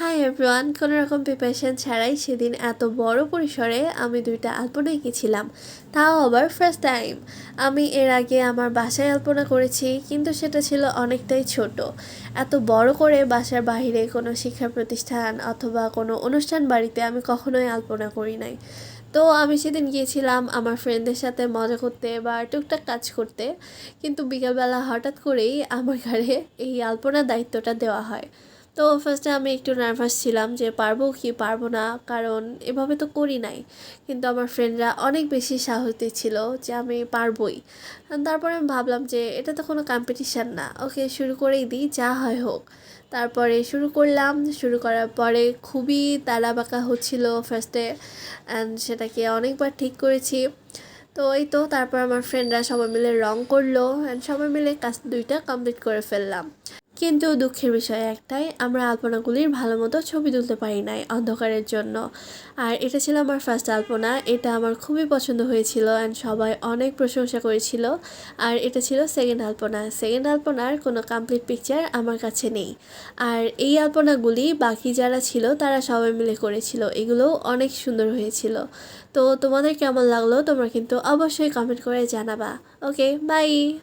Hi everyone, কোনো রকম preparation ছাড়াই সেদিন এত বড় পরিসরে আমি 2টা আলপনা এঁকেছিলাম, তাও আবার ফার্স্ট টাইম। আমি এর আগে আমার বাসায় আলপনা করেছি, কিন্তু সেটা ছিল অনেকটাই ছোট। এত বড় করে বাসার বাইরে কোনো শিক্ষা প্রতিষ্ঠান অথবা কোনো অনুষ্ঠান বাড়িতে আমি কখনোই আলপনা করি নাই। তো আমি সেদিন গিয়েছিলাম আমার ফ্রেন্ডদের সাথে মজা করতে বা টুকটাক কাজ করতে, কিন্তু বিকালবেলা হঠাৎ করেই আমার ঘাড়ে এই আলপনার দায়িত্বটা দেওয়া হয়। তো ফার্স্টে আমি একটু নার্ভাস ছিলাম যে পারবো কি পারবো না, কারণ এভাবে তো করি নাই। কিন্তু আমার ফ্রেন্ডরা অনেক বেশি সাহস দিচ্ছিল যে আমি পারবোই। তারপরে আমি ভাবলাম যে এটা তো কোনো কম্পিটিশান না, ওকে শুরু করেই দিই, যা হয় হোক। তারপরে শুরু করলাম, শুরু করার পরে খুবই তাড়াবাঁকা হচ্ছিল ফার্স্টে, অ্যান্ড সেটাকে অনেকবার ঠিক করেছি। তো এই তো তারপর আমার ফ্রেন্ডরা সবাই মিলে রং করলো, অ্যান্ড সবাই মিলে কাজ 2টা কমপ্লিট করে ফেললাম। কিন্তু দুঃখের বিষয় একটাই, আমরা আলপনাগুলির ভালো মতো ছবি তুলতে পারি নাই অন্ধকারের জন্য। আর এটা ছিল আমার ফার্স্ট আলপনা, এটা আমার খুবই পছন্দ হয়েছিল অ্যান্ড সবাই অনেক প্রশংসা করেছিল। আর এটা ছিল সেকেন্ড আলপনা। সেকেন্ড আলপনার কোনো কমপ্লিট পিকচার আমার কাছে নেই। আর এই আলপনাগুলি বাকি যারা ছিল তারা সবাই মিলে করেছিল, এগুলোও অনেক সুন্দর হয়েছিল। তো তোমাদের কেমন লাগলো তোমরা কিন্তু অবশ্যই কমেন্ট করে জানাবা। ওকে, বাই।